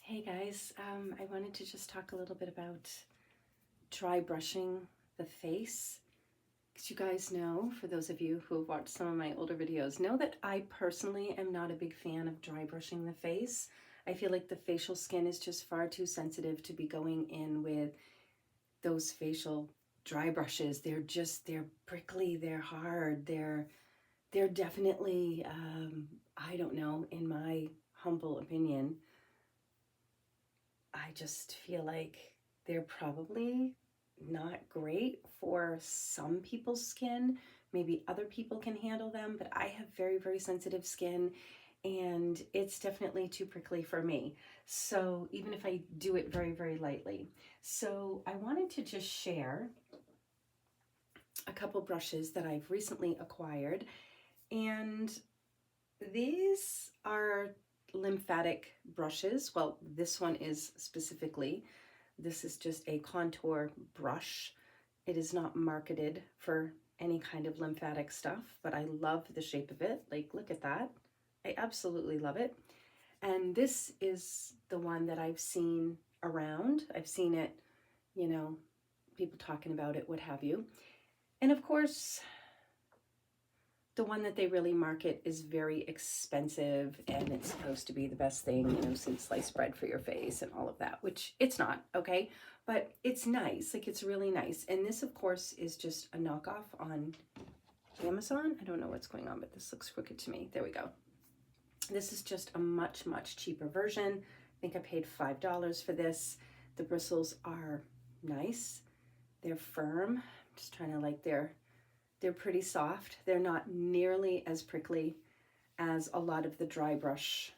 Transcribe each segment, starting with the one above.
Hey guys, I wanted to just talk a little bit about dry brushing the face. Because you guys know, for those of you who have watched some of my older videos, know that I personally am not a big fan of dry brushing the face. I feel like the facial skin is just far too sensitive to be going in with those facial dry brushes. They're prickly, they're hard, they're definitely, I don't know, in my humble opinion, I just feel like they're probably not great for some people's skin. Maybe other people can handle them, but I have very, very sensitive skin and it's definitely too prickly for me. So even if I do it very, very lightly. So I wanted to just share a couple brushes that I've recently acquired, and these are lymphatic brushes. Well, this one is specifically. This is just a contour brush. It is not marketed for any kind of lymphatic stuff, but I love the shape of it. Like, look at that. I absolutely love it. And this is the one that I've seen around. I've seen it, you know, people talking about it, what have you. And of course, the one that they really market is very expensive and it's supposed to be the best thing, since sliced bread for your face and all of that, which it's not, okay? But it's nice, like it's really nice. And this, of course, is just a knockoff on Amazon. I don't know what's going on, but this looks crooked to me. There we go. This is just a much, much cheaper version. I think I paid $5 for this. The bristles are nice. They're firm. I'm just trying to they're pretty soft. They're not nearly as prickly as a lot of the dry brush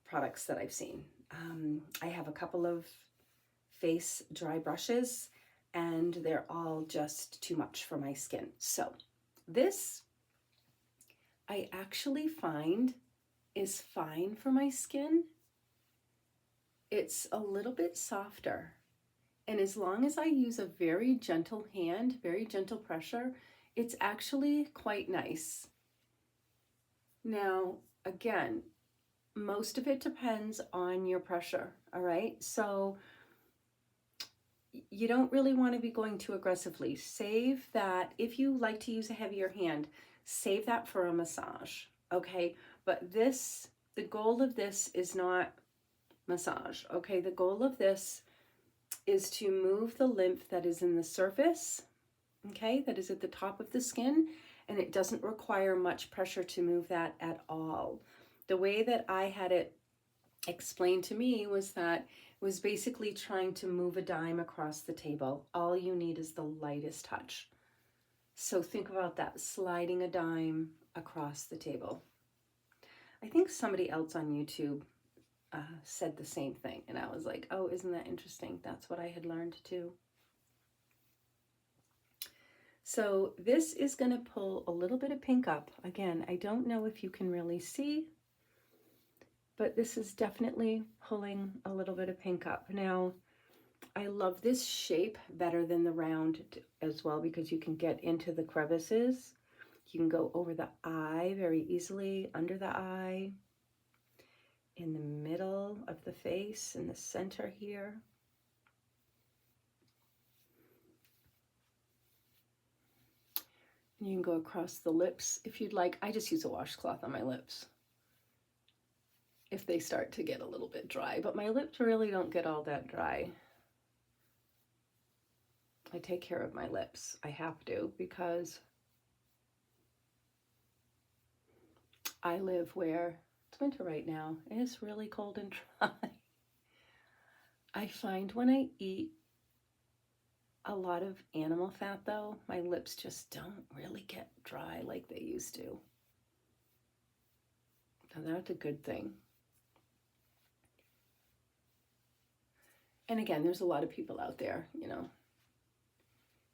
products that I've seen. I have a couple of face dry brushes and they're all just too much for my skin. So this I actually find is fine for my skin. It's a little bit softer. And as long as I use a very gentle hand, very gentle pressure, it's actually quite nice. Now, again, most of it depends on your pressure, all right? So you don't really want to be going too aggressively. Save that. If you like to use a heavier hand, save that for a massage, okay? But the goal of this is not massage, okay? The goal of this is to move the lymph that is in the surface, okay, that is at the top of the skin, and it doesn't require much pressure to move that at all. The way that I had it explained to me was that it was basically trying to move a dime across the table. All you need is the lightest touch. So think about that, sliding a dime across the table. I think somebody else on YouTube said the same thing. And I was like, oh, isn't that interesting? That's what I had learned too. So this is going to pull a little bit of pink up. Again, I don't know if you can really see, but this is definitely pulling a little bit of pink up. Now, I love this shape better than the round as well because you can get into the crevices. You can go over the eye very easily, under the eye, in the middle of the face, in the center here. You can go across the lips if you'd like. I just use a washcloth on my lips if they start to get a little bit dry, but my lips really don't get all that dry. I take care of my lips. I have to because I live where it's winter right now. It's really cold and dry. I find when I eat a lot of animal fat though, my lips just don't really get dry like they used to. So that's a good thing. And again, there's a lot of people out there,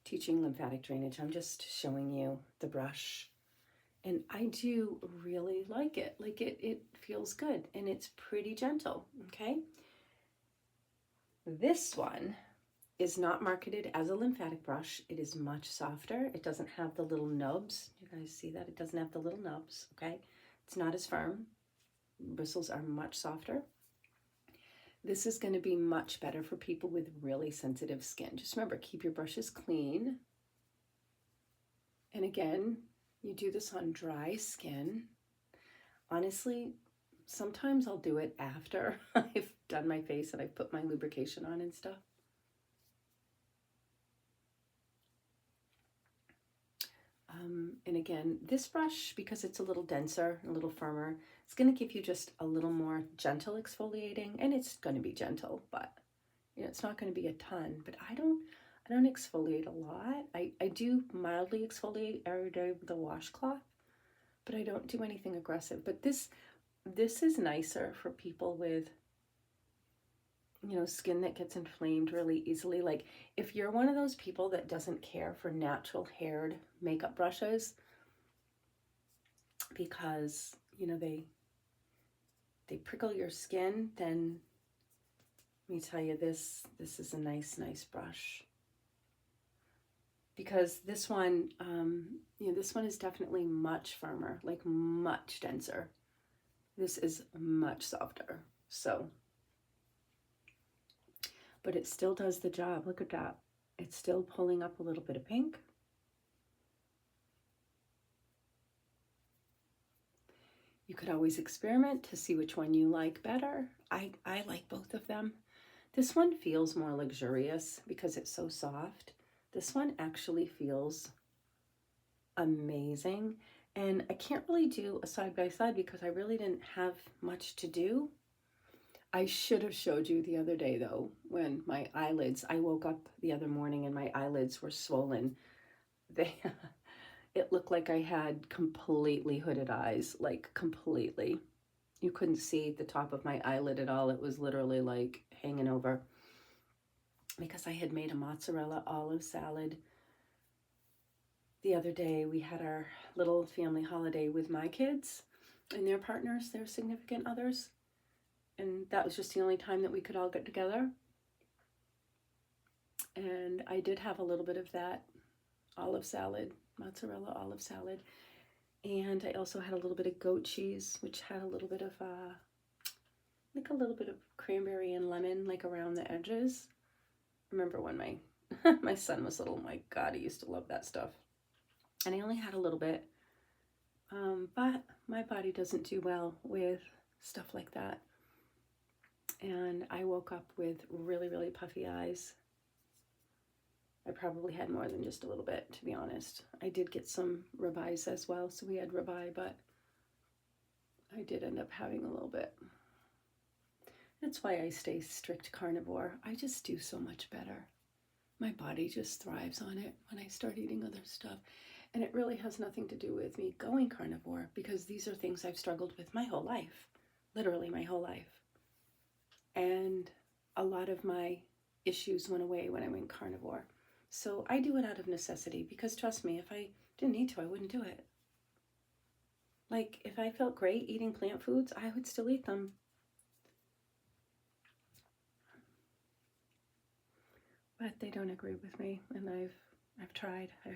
teaching lymphatic drainage. I'm just showing you the brush. And I do really like it. Like it feels good and it's pretty gentle, okay? This one is not marketed as a lymphatic brush. It is much softer. It doesn't have the little nubs. You guys see that? It doesn't have the little nubs, okay? It's not as firm. bristles are much softer. This is going to be much better for people with really sensitive skin. Just remember, keep your brushes clean. And again, you do this on dry skin. Honestly, sometimes I'll do it after I've done my face and I've put my lubrication on and stuff. And again, this brush, because it's a little denser, a little firmer, it's going to give you just a little more gentle exfoliating, and it's going to be gentle, but you know, it's not going to be a ton. But I don't exfoliate a lot. I do mildly exfoliate every day with a washcloth, but I don't do anything aggressive. But this is nicer for people with, you know, skin that gets inflamed really easily. Like if you're one of those people that doesn't care for natural haired makeup brushes because, you know, they prickle your skin, then let me tell you, this is a nice brush. Because this one, you know, this one is definitely much firmer, like much denser. This is much softer. So, but it still does the job. Look at that. It's still pulling up a little bit of pink. You could always experiment to see which one you like better. I like both of them. This one feels more luxurious because it's so soft. This one actually feels amazing. And I can't really do a side by side because I really didn't have much to do. I should have showed you the other day though, when my eyelids, I woke up the other morning and my eyelids were swollen. It looked like I had completely hooded eyes, like completely. You couldn't see the top of my eyelid at all. It was literally like hanging over because I had made a mozzarella olive salad. The other day we had our little family holiday with my kids and their partners, their significant others. And that was just the only time that we could all get together. And I did have a little bit of that olive salad, mozzarella olive salad. And I also had a little bit of goat cheese, which had a little bit of, like a little bit of cranberry and lemon, like around the edges. Remember when my, my son was little, my God, he used to love that stuff. And I only had a little bit, but my body doesn't do well with stuff like that. And I woke up with really, really puffy eyes. I probably had more than just a little bit, to be honest. I did get some ribeyes as well, so we had ribeye, but I did end up having a little bit. That's why I stay strict carnivore. I just do so much better. My body just thrives on it when I start eating other stuff. And it really has nothing to do with me going carnivore, because these are things I've struggled with my whole life, literally my whole life. And a lot of my issues went away when I went carnivore. So I do it out of necessity, because trust me, if I didn't need to, I wouldn't do it. Like if I felt great eating plant foods, I would still eat them. But they don't agree with me, and I've tried. I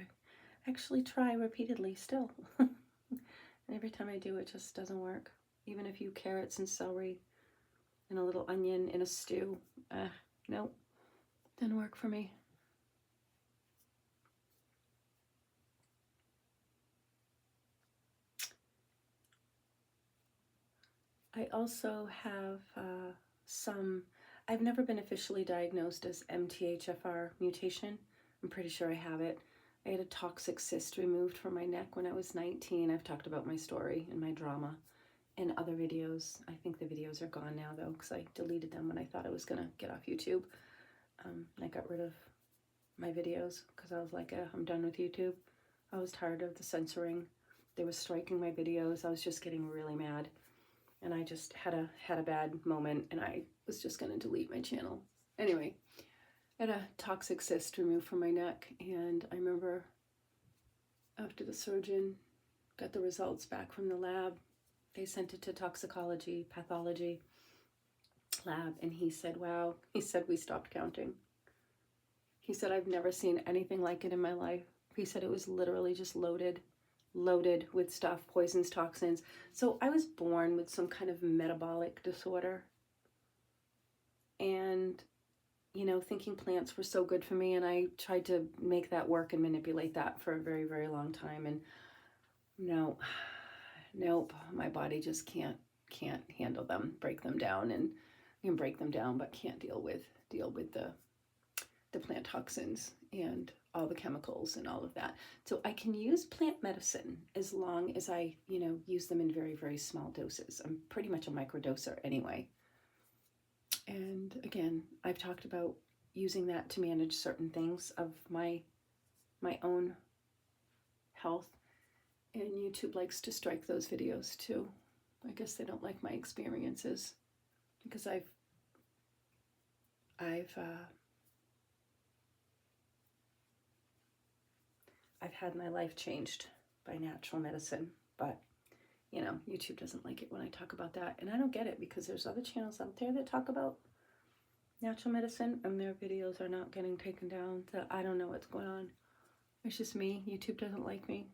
actually try repeatedly still. And every time I do, it just doesn't work. Even if you carrots and celery and a little onion in a stew, nope, didn't work for me. I also have I've never been officially diagnosed as MTHFR mutation. I'm pretty sure I have it. I had a toxic cyst removed from my neck when I was 19. I've talked about my story and my drama in other videos. I think the videos are gone now though, because I deleted them when I thought I was gonna get off YouTube. I got rid of my videos because I was like, I'm done with YouTube. I was tired of the censoring. They were striking my videos. I was just getting really mad. And I just had a bad moment, and I was just gonna delete my channel. Anyway, I had a toxic cyst removed from my neck, and I remember after the surgeon got the results back from the lab, they sent it to toxicology, pathology lab, and he said, wow, he said, we stopped counting. He said, I've never seen anything like it in my life. He said it was literally just loaded loaded with stuff, poisons, toxins. So I was born with some kind of metabolic disorder. And, you know, thinking plants were so good for me, and I tried to make that work and manipulate that for a very, very long time. And no, nope, my body just can't handle them, break them down, and you can break them down, but can't deal with the plant toxins and all the chemicals and all of that. So I can use plant medicine as long as I, you know, use them in very, very small doses. I'm pretty much a microdoser anyway. And again, I've talked about using that to manage certain things of my own health. And YouTube likes to strike those videos too. I guess they don't like my experiences because I've had my life changed by natural medicine, but you know, YouTube doesn't like it when I talk about that. And I don't get it because there's other channels out there that talk about natural medicine and their videos are not getting taken down. So I don't know what's going on. It's just me. YouTube doesn't like me.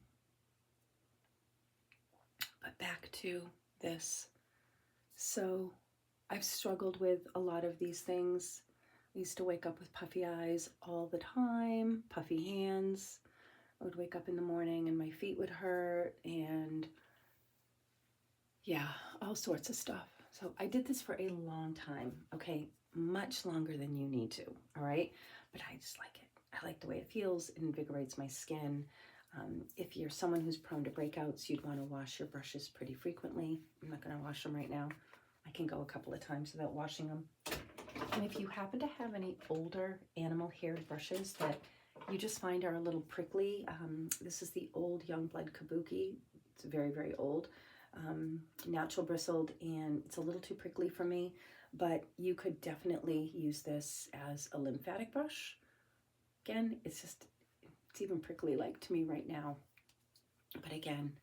But back to this. So I've struggled with a lot of these things. I used to wake up with puffy eyes all the time, puffy hands. I would wake up in the morning and my feet would hurt, and yeah, all sorts of stuff. So I did this for a long time, okay? Much longer than you need to, all right? But I just like it. I like the way it feels. It invigorates my skin. If you're someone who's prone to breakouts, you'd want to wash your brushes pretty frequently. I'm not going to wash them right now. I can go a couple of times without washing them. And if you happen to have any older animal-haired brushes that you just find are a little prickly, this is the old Youngblood Kabuki. It's very, very old. Natural bristled, and it's a little too prickly for me, but you could definitely use this as a lymphatic brush. Again, it's even prickly like to me right now. But again,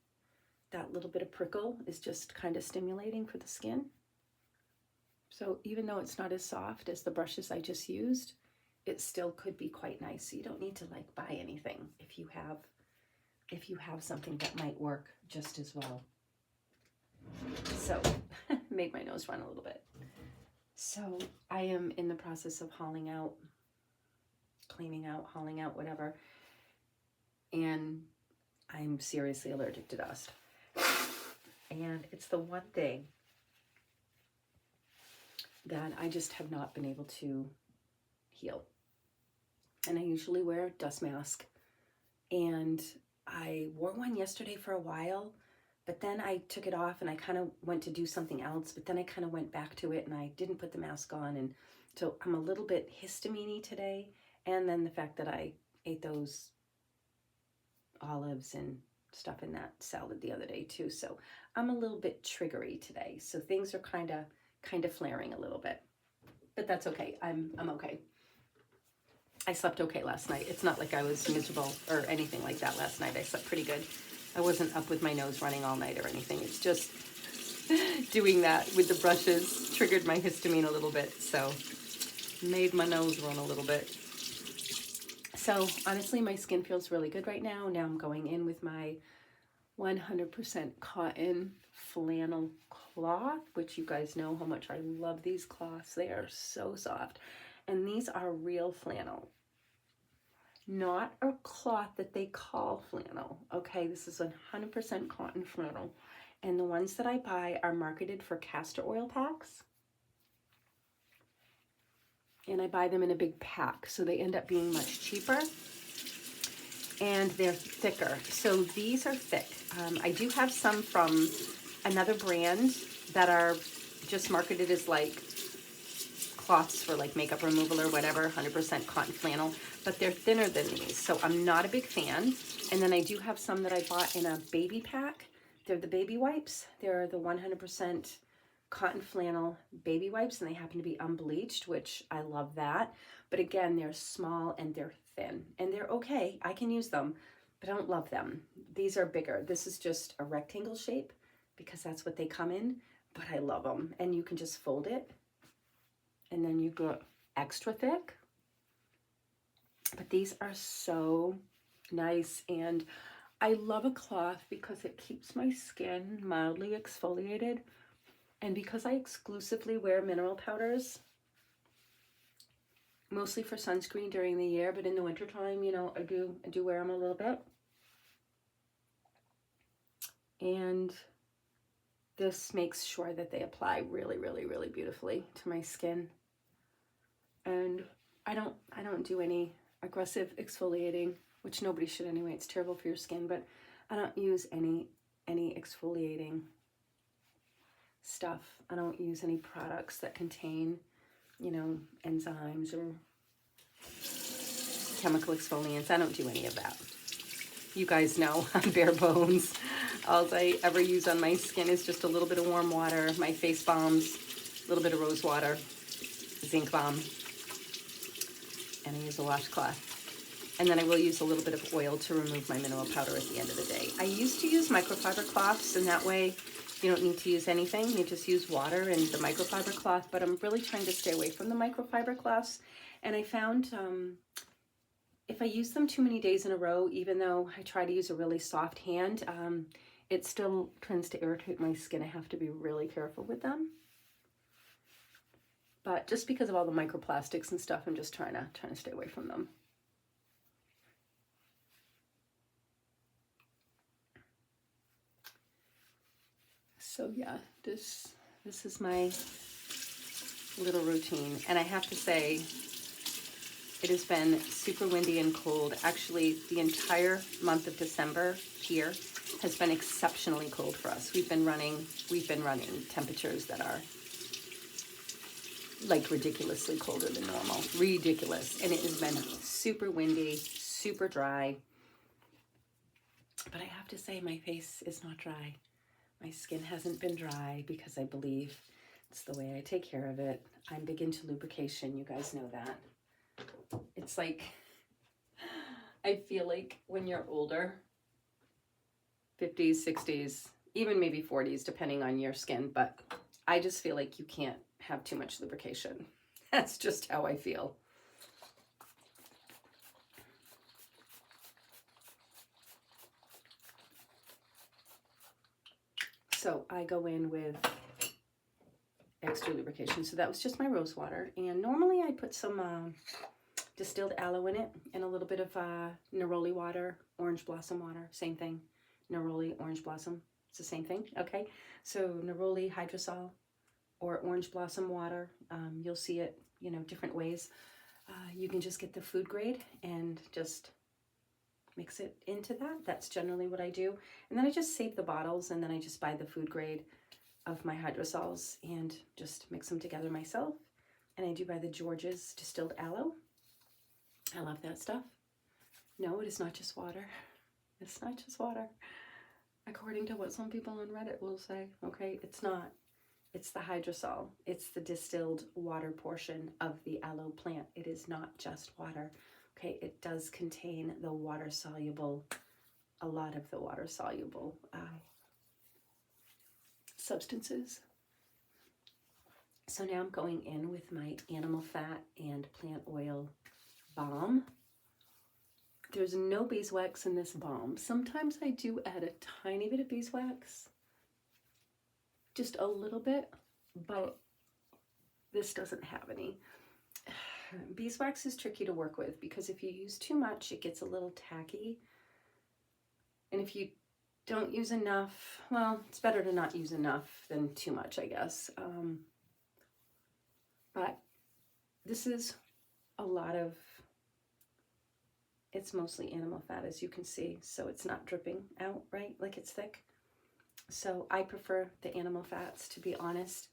that little bit of prickle is just kind of stimulating for the skin. So even though it's not as soft as the brushes I just used, it still could be quite nice. So you don't need to like buy anything if you have something that might work just as well. So made my nose run a little bit. So I am in the process of hauling out, cleaning out, hauling out, whatever. And I'm seriously allergic to dust. And it's the one thing that I just have not been able to heal. And I usually wear a dust mask. And I wore one yesterday for a while, but then I took it off and I kind of went to do something else, but then I kind of went back to it and I didn't put the mask on. And so I'm a little bit histamine-y today. And then the fact that I ate those olives and stuff in that salad the other day too. So I'm a little bit triggery today. So things are kind of flaring a little bit, but that's okay. I'm okay. I slept okay last night. It's not like I was miserable or anything like that last night. I slept pretty good. I wasn't up with my nose running all night or anything. It's just doing that with the brushes triggered my histamine a little bit. So made my nose run a little bit. So honestly, my skin feels really good right now. Now I'm going in with my 100% cotton flannel cloth, which you guys know how much I love these cloths. They are so soft. And these are real flannel, not a cloth that they call flannel. Okay, this is 100% cotton flannel. And the ones that I buy are marketed for castor oil packs. And I buy them in a big pack, so they end up being much cheaper. And they're thicker. So these are thick. I do have some from another brand that are just marketed as like cloths for like makeup removal or whatever, 100% cotton flannel, but they're thinner than these. So I'm not a big fan. And then I do have some that I bought in a baby pack. They're the baby wipes. They're the 100% cotton flannel baby wipes, and they happen to be unbleached, which I love that. But again, they're small and they're thin, and they're okay. I can use them, but I don't love them. These are bigger. This is just a rectangle shape because that's what they come in, but I love them. And you can just fold it, and then you go extra thick. But these are so nice, and I love a cloth because it keeps my skin mildly exfoliated. And because I exclusively wear mineral powders, mostly for sunscreen during the year, but in the wintertime, you know, I do wear them a little bit. And this makes sure that they apply really, really, really beautifully to my skin. And I don't do any aggressive exfoliating, which nobody should anyway. It's terrible for your skin, but I don't use any exfoliating stuff. I don't use any products that contain, you know, enzymes or chemical exfoliants. I don't do any of that. You guys know I'm bare bones. All I ever use on my skin is just a little bit of warm water, my face balms, a little bit of rose water, zinc balm, and I use a washcloth. And then I will use a little bit of oil to remove my mineral powder at the end of the day. I used to use microfiber cloths, and that way you don't need to use anything. You just use water and the microfiber cloth, but I'm really trying to stay away from the microfiber cloths. And I found if I use them too many days in a row, even though I try to use a really soft hand, it still tends to irritate my skin. I have to be really careful with them. But just because of all the microplastics and stuff, I'm just trying to stay away from them. So yeah, this is my little routine. And I have to say, it has been super windy and cold. Actually, the entire month of December here has been exceptionally cold for us. We've been running temperatures that are like ridiculously colder than normal. Ridiculous. And it has been super windy, super dry. But I have to say, my face is not dry. My skin hasn't been dry because I believe it's the way I take care of it. I'm big into lubrication. You guys know that. It's like, I feel like when you're older, 50s, 60s, even maybe 40s, depending on your skin, but I just feel like you can't have too much lubrication. That's just how I feel. So I go in with extra lubrication. So that was just my rose water. And normally I put some distilled aloe in it and a little bit of neroli water, orange blossom water, same thing. Neroli, orange blossom, it's the same thing, okay? So neroli hydrosol or orange blossom water, you'll see it, you know, different ways. You can just get the food grade and just mix it into that. That's generally what I do. And then I just save the bottles, and then I just buy the food grade of my hydrosols and just mix them together myself. And I do buy the George's distilled aloe. I love that stuff. No, it is not just water. It's not just water. According to what some people on Reddit will say, okay, it's not. It's the hydrosol. It's the distilled water portion of the aloe plant. It is not just water. Okay, it does contain the water soluble, a lot of the water soluble substances. So now I'm going in with my animal fat and plant oil balm. There's no beeswax in this balm. Sometimes I do add a tiny bit of beeswax, just a little bit, but this doesn't have any. Beeswax is tricky to work with because if you use too much, it gets a little tacky. And if you don't use enough, well, it's better to not use enough than too much, I guess. But this is a lot of, it's mostly animal fat, as you can see, so it's not dripping out, right? Like it's thick. So I prefer the animal fats, to be honest.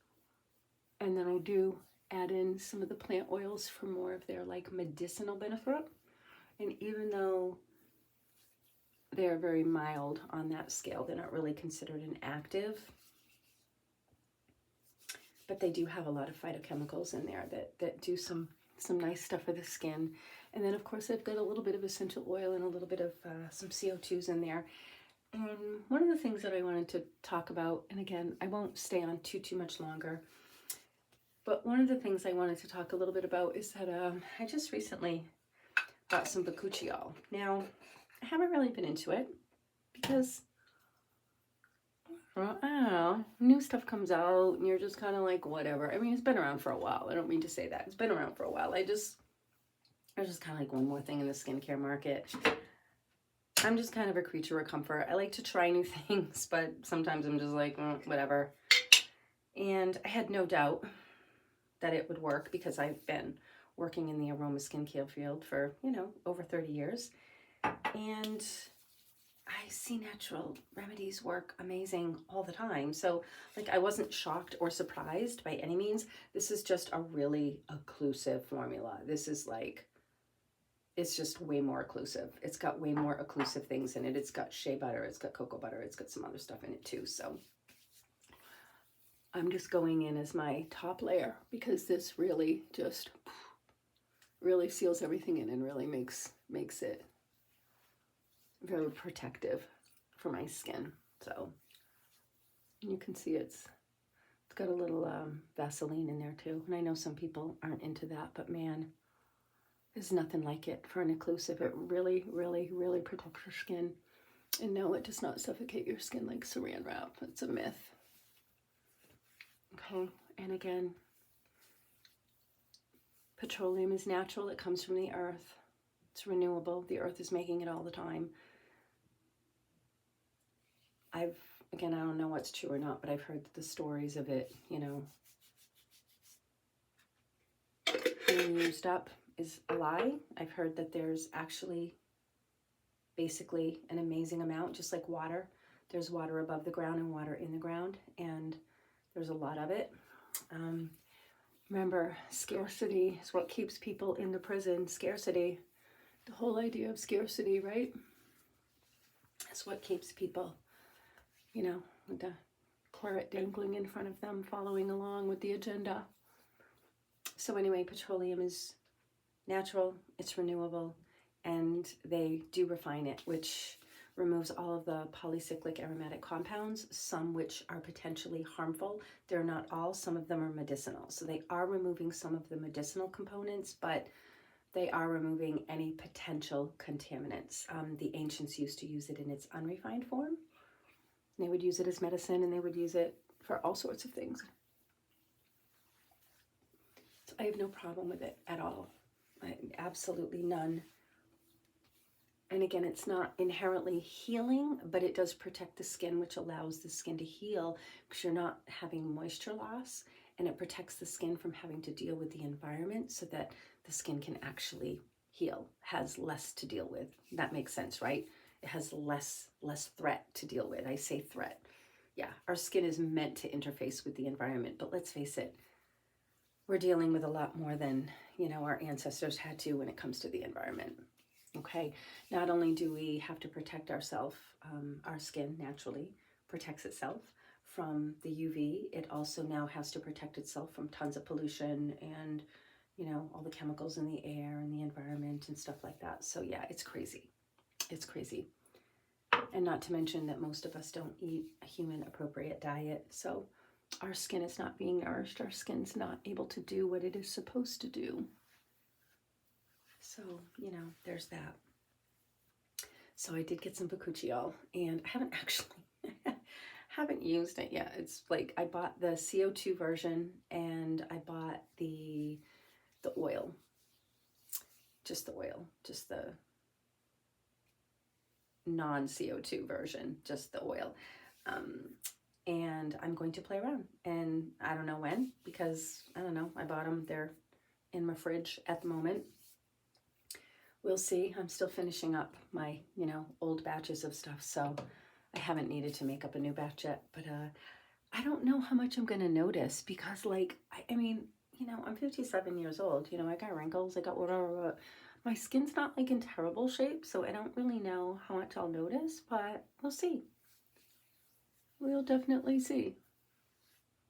And then I do add in some of the plant oils for more of their like medicinal benefit. And even though they're very mild on that scale, they're not really considered an active, but they do have a lot of phytochemicals in there that do some nice stuff for the skin. And then of course I've got a little bit of essential oil and a little bit of some CO2s in there. And one of the things that I wanted to talk about, and again, I won't stay on too much longer, but one of the things I wanted to talk a little bit about is that I just recently bought some bakuchiol. Now, I haven't really been into it. because I don't know, new stuff comes out and you're just kind of like, whatever. I mean, it's been around for a while. I don't mean to say that. It's been around for a while. There's just kind of like one more thing in the skincare market. I'm just kind of a creature of comfort. I like to try new things, but sometimes I'm just like, whatever. And I had no doubt that it would work because I've been working in the aroma skincare field for, over 30 years. And I see natural remedies work amazing all the time. So like, I wasn't shocked or surprised by any means. This is just a really occlusive formula. This is like, it's just way more occlusive. It's got way more occlusive things in it. It's got shea butter, it's got cocoa butter, it's got some other stuff in it too. So I'm just going in as my top layer because this really just really seals everything in and really makes it very protective for my skin. So you can see it's got a little Vaseline in there too. And I know some people aren't into that, but man, there's nothing like it for an occlusive. It really, really, really protects your skin. And no, it does not suffocate your skin like saran wrap. It's a myth. Okay, and again, petroleum is natural. It comes from the earth. It's renewable. The earth is making it all the time. Again, I don't know what's true or not, but I've heard the stories of it, being used up is a lie. I've heard that there's actually basically an amazing amount, just like water. There's water above the ground and water in the ground, and there's a lot of it. Remember, scarcity is what keeps people in the prison. Scarcity, the whole idea of scarcity, right? That's what keeps people, with the carrot dangling in front of them, following along with the agenda. So anyway, petroleum is natural, it's renewable, and they do refine it, which removes all of the polycyclic aromatic compounds, some which are potentially harmful. They're not all, some of them are medicinal. So they are removing some of the medicinal components, but they are removing any potential contaminants. The ancients used to use it in its unrefined form. They would use it as medicine, and they would use it for all sorts of things. So I have no problem with it at all. Absolutely none. And again, it's not inherently healing, but it does protect the skin, which allows the skin to heal because you're not having moisture loss, and it protects the skin from having to deal with the environment so that the skin can actually heal, has less to deal with. That makes sense, right? It has less threat to deal with. I say threat. Yeah, our skin is meant to interface with the environment, but let's face it, we're dealing with a lot more than, our ancestors had to when it comes to the environment. Okay, not only do we have to protect ourselves, our skin naturally protects itself from the UV, it also now has to protect itself from tons of pollution and, all the chemicals in the air and the environment and stuff like that. So yeah, it's crazy. It's crazy. And not to mention that most of us don't eat a human appropriate diet. So our skin is not being nourished. Our skin's not able to do what it is supposed to do. So, there's that. So I did get some bakuchiol, and I haven't actually haven't used it yet. It's like I bought the CO2 version, and I bought the oil. Just the oil, just the non-CO2 version, just the oil. And I'm going to play around, and I don't know when, because I don't know, I bought them, they're in my fridge at the moment. We'll see. I'm still finishing up my, old batches of stuff, so I haven't needed to make up a new batch yet, but I don't know how much I'm going to notice because, like, I mean, I'm 57 years old, I got wrinkles, I got whatever, my skin's not, like, in terrible shape, so I don't really know how much I'll notice, but we'll see. We'll definitely see.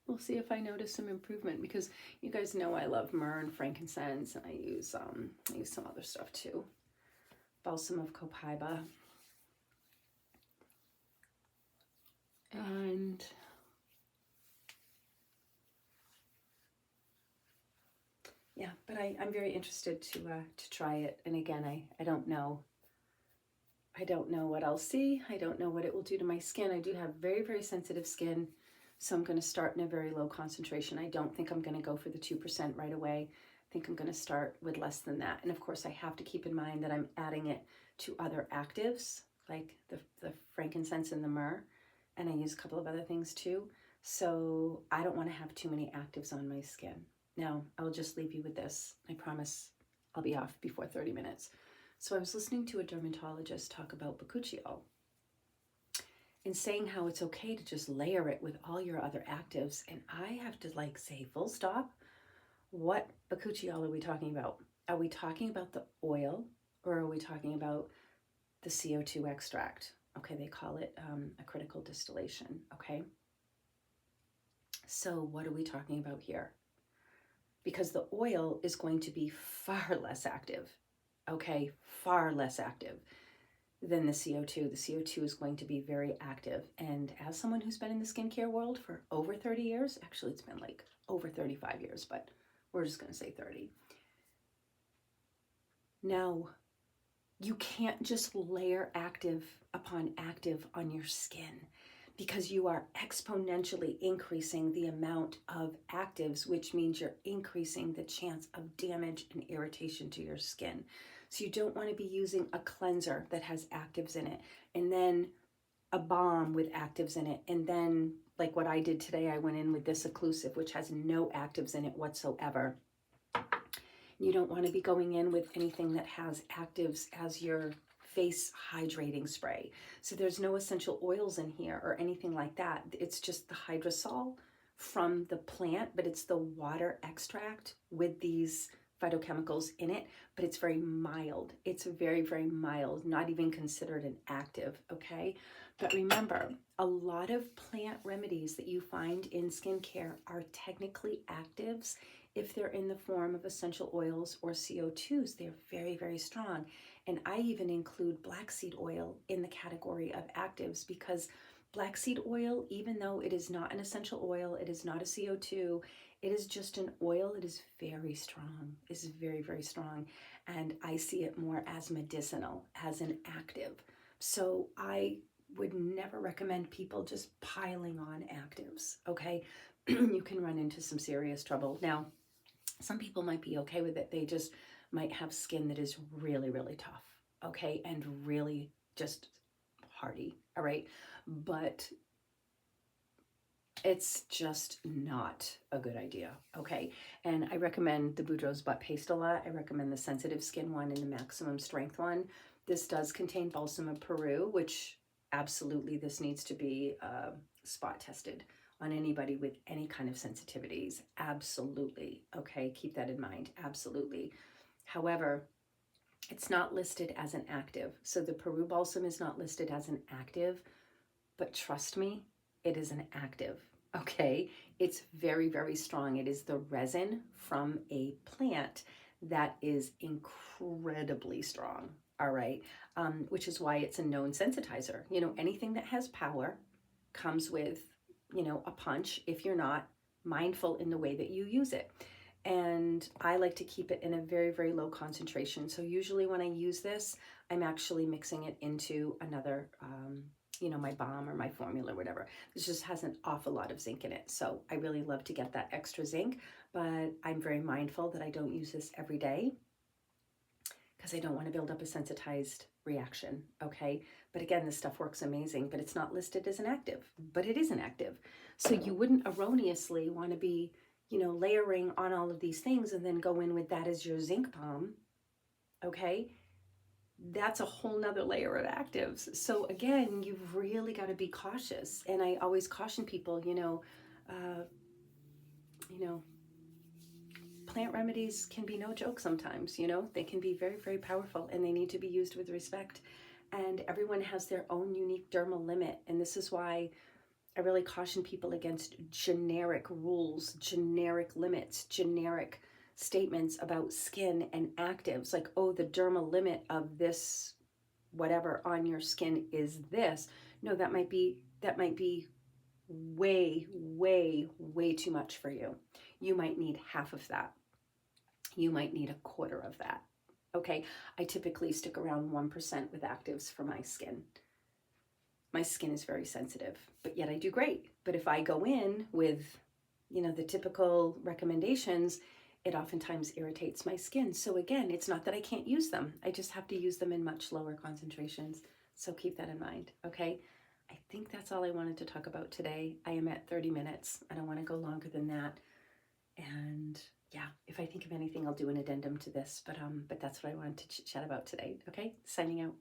We'll see if I notice some improvement, because you guys know I love myrrh and frankincense, and I use some other stuff too. Balsam of Copaiba. And yeah, but I'm very interested to try it. And again, I don't know I don't know what I'll see. I don't know what it will do to my skin. I do have very, very sensitive skin, so I'm going to start in a very low concentration. I don't think I'm going to go for the 2% right away. I think I'm going to start with less than that. And of course, I have to keep in mind that I'm adding it to other actives, like the frankincense and the myrrh, and I use a couple of other things too. So I don't want to have too many actives on my skin. Now, I will just leave you with this. I promise I'll be off before 30 minutes. So I was listening to a dermatologist talk about bakuchiol and saying how it's okay to just layer it with all your other actives. And I have to like say full stop. What bakuchiol are we talking about? Are we talking about the oil or are we talking about the CO2 extract? Okay, they call it a critical distillation, okay? So what are we talking about here? Because the oil is going to be far less active, okay? Far less active than the CO2. The CO2 is going to be very active. And as someone who's been in the skincare world for over 30 years, actually it's been like over 35 years, but we're just going to say 30. Now, you can't just layer active upon active on your skin because you are exponentially increasing the amount of actives, which means you're increasing the chance of damage and irritation to your skin. So you don't want to be using a cleanser that has actives in it and then a balm with actives in it. And then like what I did today, I went in with this occlusive, which has no actives in it whatsoever. You don't want to be going in with anything that has actives as your face hydrating spray. So there's no essential oils in here or anything like that. It's just the hydrosol from the plant, but it's the water extract with these phytochemicals in it, but it's very mild. It's very, very mild, not even considered an active, okay? But remember, a lot of plant remedies that you find in skincare are technically actives. If they're in the form of essential oils or CO2s, they're very, very strong. And I even include black seed oil in the category of actives because black seed oil, even though it is not an essential oil, it is not a CO2, it is just an oil, it is very strong. It's very, very strong. And I see it more as medicinal, as an active. So I would never recommend people just piling on actives, okay? You can run into some serious trouble. Now, some people might be okay with it. They just might have skin that is really, really tough, okay? And really just hardy, all right? But it's just not a good idea, okay? And I recommend the Boudreaux's Butt Paste a lot. I recommend the Sensitive Skin one and the Maximum Strength one. This does contain balsam of Peru, which absolutely this needs to be spot tested on anybody with any kind of sensitivities. Absolutely, okay? Keep that in mind, absolutely. However, it's not listed as an active. So the Peru Balsam is not listed as an active, but trust me, it is an active, okay? It's very, very strong. It is the resin from a plant that is incredibly strong, all right? Which is why it's a known sensitizer. You know, anything that has power comes with, you know, a punch if you're not mindful in the way that you use it. And I like to keep it in a very, very low concentration. So usually when I use this, I'm actually mixing it into another, you know, my balm or my formula or whatever. This just has an awful lot of zinc in it. So I really love to get that extra zinc, but I'm very mindful that I don't use this every day because I don't want to build up a sensitized reaction, okay? But again, this stuff works amazing, but it's not listed as an active, but it is an active. So you wouldn't erroneously want to be, you know, layering on all of these things and then go in with that as your zinc balm, okay? That's a whole nother layer of actives. So again, you've really got to be cautious. And I always caution people, you know, plant remedies can be no joke sometimes, you know, they can be very, very powerful and they need to be used with respect. And everyone has their own unique dermal limit. And this is why I really caution people against generic rules, generic limits, generic statements about skin and actives. Like, oh, the dermal limit of this, whatever on your skin is this. No, that might be way, way, way too much for you. You might need half of that. You might need a quarter of that. Okay, I typically stick around 1% with actives for my skin. My skin is very sensitive, but yet I do great. But if I go in with, the typical recommendations, it oftentimes irritates my skin. So again, it's not that I can't use them. I just have to use them in much lower concentrations. So keep that in mind, okay? I think that's all I wanted to talk about today. I am at 30 minutes. I don't want to go longer than that. And yeah, if I think of anything, I'll do an addendum to this. But that's what I wanted to chat about today. Okay, signing out.